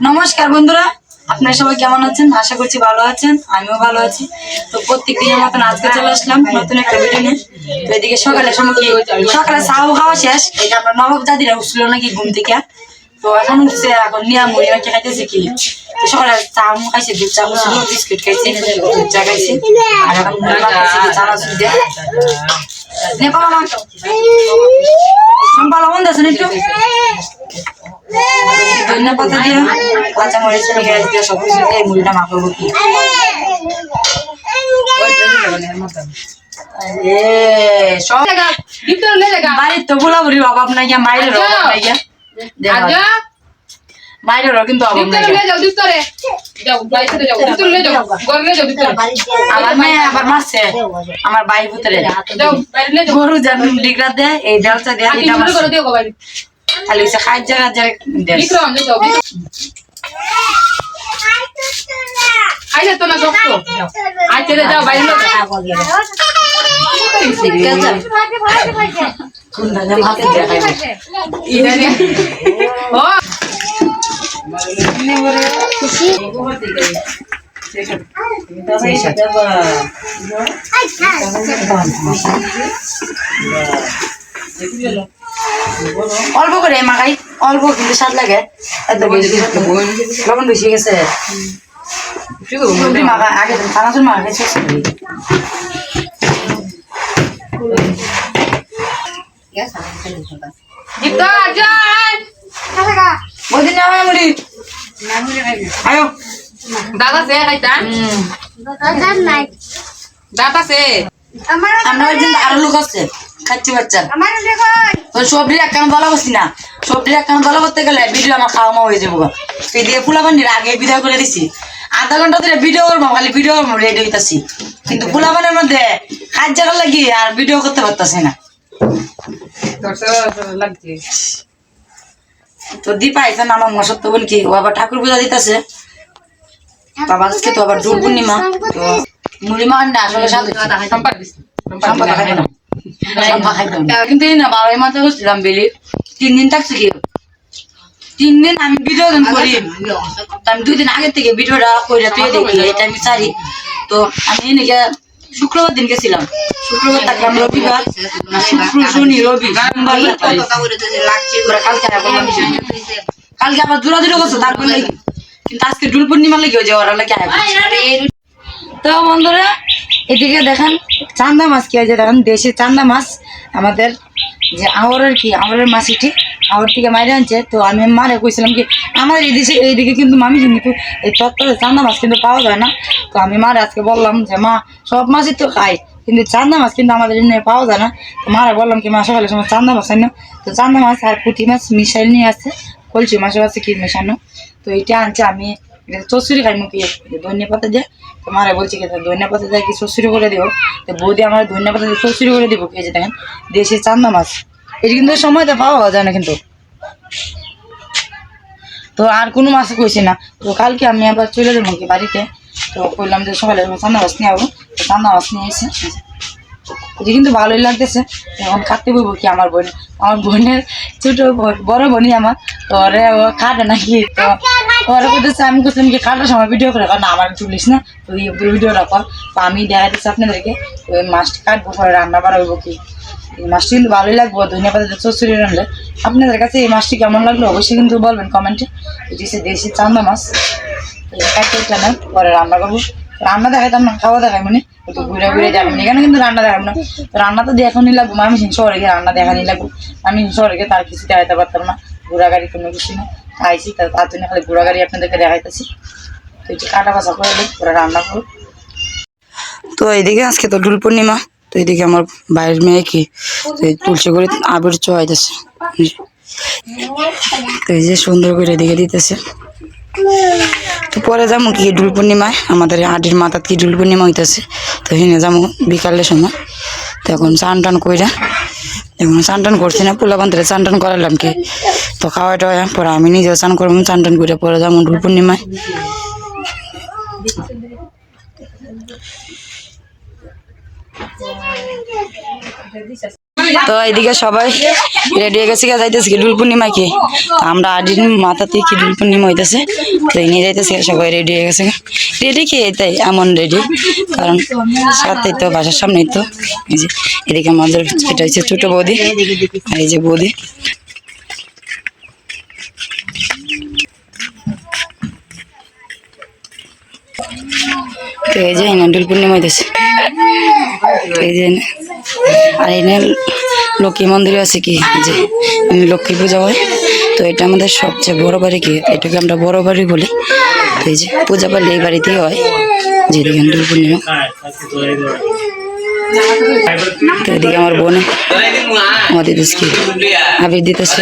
নমস্কার বন্ধুরা, আপনারা সবাই কেমন আছেন? আশা করছি ভালো আছেন, আমিও ভালো আছি। তো প্রত্যেক দিনের মতন আজকে চলে আসলাম নতুন একটা ভিডিও নিয়ে। তো এদিকে সকালে চাও খাওয়া শেষ। এটা আমরা নবাব দাদিরা উঠছিল নাকি ঘুম থেকে, তো এখন উঠছে, এখন নিয়ে মুড়ি মাখি খাইতেছে কি। তো সকালে চা খাইছে, দুধ চা খাইছিল, বিস্কুট খাইছে, দুধ চা খাইছে, আর এখন মুড়ি মাখাইছে চানাচুর দিয়ে। নেপাল মাংস সম্পাল বন্ধ আছেন একটু ধনিয়া পাতা দিয়ে কাঁচা মরিচ পেঁয়াজ দিয়ে সব কিছু দিয়ে মুড়িটা মাখাবো কি। বাড়ির তো গোলাবুড়ি অভাব নাই গিয়া, মায়ের অভাব নাই গিয়া, মায়ের কিন্তু অভাব নাই। আমার মেয়ে আবার মারছে আমার বাই ভুতরে গরু যেন ডিগরা দেয়, এই ডালচা দেয়, খালি খাই জায়গা অল্প করে মাখাই, অল্প কিন্তু স্বাদ লাগে, লবণ বেশি গেছে। মাখা আগে চানাচুর মাখা খাইছে আমরা আরো লোক আছে খাচ্ছি বাচ্চা। সবজির একখানা দলা বসছি না, সবজির একখানা দলা করতে গেলে ভিডিও আমার খাওয়া হয়ে যাবো। দিয়ে ফুলাবান্ডির আগে বিদায় করে দিছি, আধা ঘন্টা ধরে ভিডিও করবো, খালি ভিডিও রেডি হইতাছি, কিন্তু ফুলাবানের মধ্যে কাজ জায়গা লাগি আর ভিডিও করতে পারতাছি না। তো দীপা আইসেন আমার মশাত্ত বোন কি, ও আবার ঠাকুর পূজা দিতেছে, বাবা আজকে তো আবার দোল পূর্ণিমা। তো মুড়ি মাখানটা আসলে স্বাদ কিন্তু না বাবাই মাথা করছিলাম বেলি 3 দিন থাকছে কি, 3 দিন আমি ভিডিও করি, আমি 2 দিন আগে থেকে ভিডিওটা করে তুই দেখি, এটা আমি সারি। তো আমি এনেকে শুক্রবার দিন গেছিলাম, শুক্রবার থাকলাম, রবিবার শুক্র শনি রবি কালকে আবার দূরাদূরি করছো তারপরে, কিন্তু আজকে দোল পূর্ণিমা লেগে যে ওরা লাগে। তো বন্ধুরা এদিকে দেখেন চান্দা মাছ কি হয়েছে, দেখেন দেশি চান্দা মাছ, আমাদের যে আওয়ারের কি আওয়ারের মাছ, এটি আওয়ার থেকে মাইরে আনছে। তো আমি মারে কইছিলাম কি আমাদের এই দেশে এইদিকে কিন্তু মামি কিন্তু এই চত্বরে চান্দা মাছ কিন্তু পাওয়া যায় না। তো আমি মারে আজকে বললাম যে মা সব মাছই তো খাই, কিন্তু চান্দা মাছ কিন্তু আমাদের এখানে পাওয়া যায় না। তো মারে বললাম কি মা সকালে সময় চান্দা মাছ আনো, তো চান্দা মাছ আর পুঁটি মাছ মিশাইল নিয়ে আসছে, কলসি মাছও আছে কি মেশানো। তো এইটা আনছে, আমি চচ্চড়ি খাই মুখে ধনিয়া পাতা দিয়ে। তো মারা বলছি কি ধনিয়া পাতা দিয়ে কি চচ্চড়ি করে দেবো, তো বৌদি আমার ধনিয়া পাতা দিয়ে চচ্চড়ি করে দেবো। খেয়েছে দেখেন দেশি চান্দা মাছ, এটি কিন্তু সময়তে পাওয়া যায় না কিন্তু। তো আর কোনো মাছ কইছি না। তো কালকে আমি আবার চলে যাবো কি বাড়িতে, তো কইলাম যে সকালে চান্দা মাছ নিয়ে যাবো, তো চান্দা মাছ নিয়ে এসে এটি কিন্তু ভালোই লাগতেছে। এখন কাটতে বলবো কি আমার বোনের ছোট বড় বোনই আমার, তো ওরে ও কাটে নাকি, তো ওরা করতেছে, আমি করছিলাম কি কাটার সময় ভিডিও করে, কারণ আমার তুলিস না, তো ভিডিওটা কর। তো আমি দেখা দিচ্ছি আপনাদেরকে, ওই মাছটা কাটবো, পরে রান্না বাড়া হইব কি। এই মাছটি কিন্তু ভালোই লাগবো ধনিয়া পাতা চচ্চড়ি রানলে। আপনাদের কাছে এই মাছটি কেমন লাগলো অবশ্যই কিন্তু বলবেন কমেন্টে। এটি হচ্ছে দেশি চান্দা মাছ, কাটতে না পরে রান্না করবো। রান্না দেখাইতাম না, খাওয়া দেখাই মানে একটু ঘুরে ঘুরে যাবেন, এখানে কিন্তু রান্না দেখাবো না। রান্না তো দেখানি লাগবো, আমি শহরে গিয়ে রান্না দেখানি লাগবো, আমি শহরে গিয়ে তার কিছু দেখাইতে পারতাম না, ঘোরাগাড়ি কোনো কিছু না খাইছি, তার জন্য খালি ঘোরাগাড়ি আপনাদেরকে দেখাইতেছি। তো একটু কাটা বাছা করে দিই, পরে রান্না করবো। তো এইদিকে আজকে তো দোল পূর্ণিমা, তো এইদিকে আমার বাইরের মেয়ে কি তুলসী করে আবির চড়াইতেছে, তো এই যে সুন্দর করে এদিকে দিতেছে। তো পরে যাবো কি দোল পূর্ণিমায়, আমাদের হাটির মাথার কি দোল পূর্ণিমা হইতেছে, তো হেনে যাবো বিকালের সময়। তো এখন চান টান কইরা, এখন চান টান করছি না, পোলা বান্ধরে চান টান করালাম কি, তো খাওয়া টাওয়া পরে আমি নিজেও চান করবো, চান টান করে পরে যাবো দোল পূর্ণিমায়। তো এদিকে সবাই রেডি হয়ে গেছে যাইতেছে কি ডুল পূর্ণিমা কি আমরা আদিন মাথাতে কি ডুল পূর্ণিমা হইতেছে তো নিয়ে যাইতেছে সবাই রেডি হয়ে গেছে রেডি কি তাই এমন রেডি কারণ সাথে তো বাসার সামনেই তো এই যে এদিকে আমাদের এটা হচ্ছে ছোট বৌদি আর এই যে বৌদি তো এই যে ডুল পূর্ণিমা হইতেছে এই যে আর এনে লক্ষ্মী মন্দিরে আছে কি যে লক্ষ্মী পূজা হয় তো এটা আমাদের সবচেয়ে বড় বাড়ি কি এটাকে আমরা বড় বাড়ি বলি তো এই যে পূজা পারলে এই বাড়িতেই হয় যেদিকে ডুল পূর্ণিমা তো এদিকে আমার বোন আমার দিতেছে কি আবির দিতেছে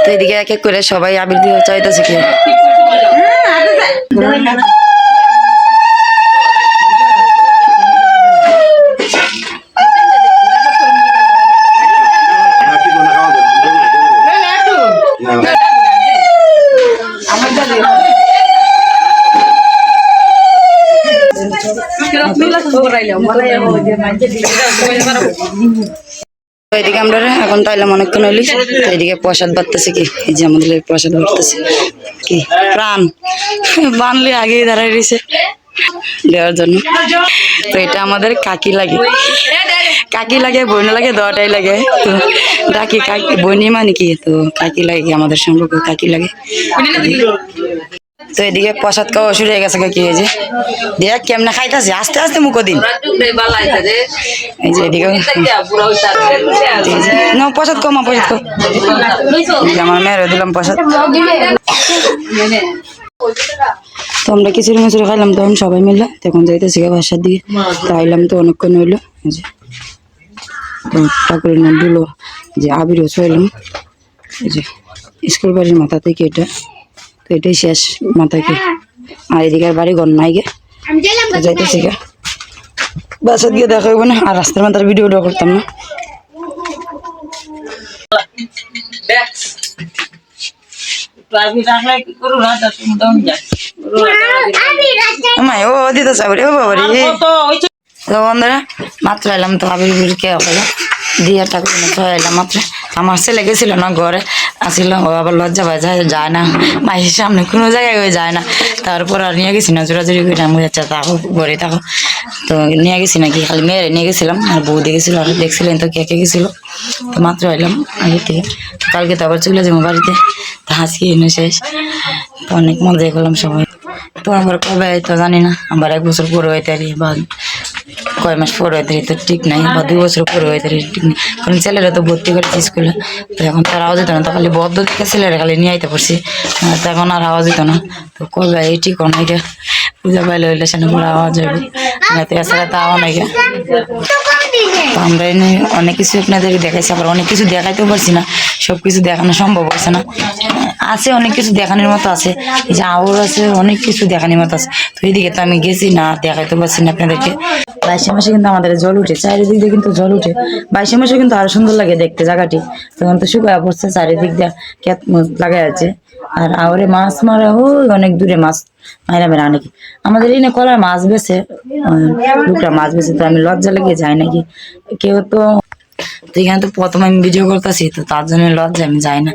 তো এদিকে এক এক করে সবাই আবির দিয়ে চাইতেছে কি এদিকে আমরা এখন তাইলাম অনেকক্ষণ হইলি তো এদিকে প্রসাদ বাড়তেছে কি এই যে আমাদের প্রসাদ বাড়তেছে কি প্রাণ বানলে আগেই দাঁড়াই রয়েছে দেওয়ার জন্য তো এটা আমাদের কাকি লাগে বোন লাগে দটাই লাগে তো ডাকি কাকি বইনি মানে কি তো কাকি লাগে আমাদের সম্পর্ক কাকি লাগে তো এদিকে প্রসাদ খাওয়া শুরু হয়ে গেছে কি এই যে দেখ কেমনে খাইতেছে আস্তে আস্তে মুখ দিন এই যে এদিকে প্রসাদ কমা প্রসাদ কম আমার মেয়েরও দিলাম প্রসাদ তো আমরা খিচুড়ি মিচুড়ি খাইলাম তখন সবাই মিললাম তখন যাইতেছি বাসার দিকে তো আইলাম তো অনেকক্ষণ হইলো যে ঠাকুরের নাম দিল যে আবিরও ছড়াইলাম এই যে স্কুল বাড়ির মাথা থেকে এটা তো এটাই শেষ মাথাকে আর এদিকে বাড়ি ঘর নাই গে যাইতেছি গে বাসার গিয়ে দেখা হইব না আর রাস্তার মাথার ভিডিওটা করতাম না ও দিতে চাবি ও বাবা তো বন্ধুরা মাত্র এলাম তো আবির কে দিয়ে ঠাকুর এলাম মাত্র আমার ছেলে গেছিল না ঘরে আসিল ও আবার লজ্জা পায় যায় না মায়ের সামনে কোনো জায়গায় হয়ে যায় না তারপর আর নিয়ে গেছি না জোরাজুরি করে আমি আচ্ছা থাকো ঘরে থাকো তো নিয়ে গেছি নাকি খালি মেয়েরে নিয়ে গেছিলাম আর বৌদি গেছিলো আর দেখছিলেন তো কে কে গেছিলো তো মাত্র এলাম আগে থেকে কালকে তো আবার চলে যাবো বাড়িতে তো হাসি এনে শেষ তো অনেক মজাই করলাম সবাই তো আবার কবে তো জানি না আবার 1 বছর পরে হইতে পারি বা কয় মাস পরে হইতে তো ঠিক নাই বা 2 বছর পরে হইতে ঠিক নেই কারণ ছেলেরা তো ভর্তি করেছি স্কুলে তো এখন তো আর আওয়াজ হতো না তো খালি বদ্ধ দিকে ছেলেরা খালি নিয়ে আইতে পারছি তো এখন আর আওয়াজ হতো না তো কবে এই ঠিক অনেকে পূজা পাইলে হইলে সেখানে পরে আওয়াজ হইবে তো এছাড়া তো আওয়া নাই তো আমরা এনে অনেক কিছু আপনাদেরকে দেখাইছি আবার অনেক কিছু দেখাইতেও পারছি না সব কিছু দেখানো সম্ভব হচ্ছে না আছে অনেক কিছু দেখানোর মতো আছে এই যে আওয়াজ আছে অনেক কিছু দেখানোর মতো আছে তো এইদিকে তো আমি গেছি না দেখাইতে পারছি না আপনাদেরকে 22 মাসে কিন্তু আমাদের জল উঠে চারিদিক দিয়ে কিন্তু জল উঠে 22 মাসে কিন্তু আরো সুন্দর লাগে দেখতে জায়গাটি তখন তো শুকায় পড়ছে চারিদিক দিয়ে ক্যাত লাগাই আছে আর আওরে মাছ মারা অনেক দূরে মাছ মাইরা মেরা অনেকে আমাদের এই না কলার মাছ বেছে টুকরা মাছ বেছে তো আমি লজ্জা লেগে যাই নাকি কেউ তো এখানে তো প্রথম আমি ভিডিও করতেছি তো তার জন্য লজ্জা আমি যাই না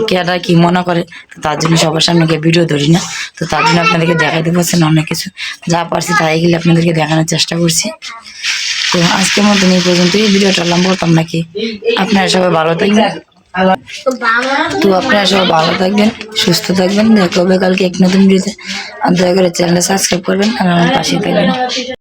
কেটা কি মনে করে তো তার জন্য সবার সামনে গিয়ে ভিডিও ধরি না তো তার জন্য আপনাদেরকে দেখাইতে পারছি না অনেক কিছু যা পারছি তাই গেলে আপনাদেরকে দেখানোর চেষ্টা করছি তো আজকের মতন এই পর্যন্ত এই ভিডিওটা লম্বা করতাম নাকি আপনারা সবাই ভালো থাকবেন তো আপনারা সবাই ভালো থাকবেন সুস্থ থাকবেন দেখা হবে কালকে এক নতুন ভিডিওতে আর দয়া করে চ্যানেলটা সাবস্ক্রাইব করবেন আর আমার পাশে থাকবেন।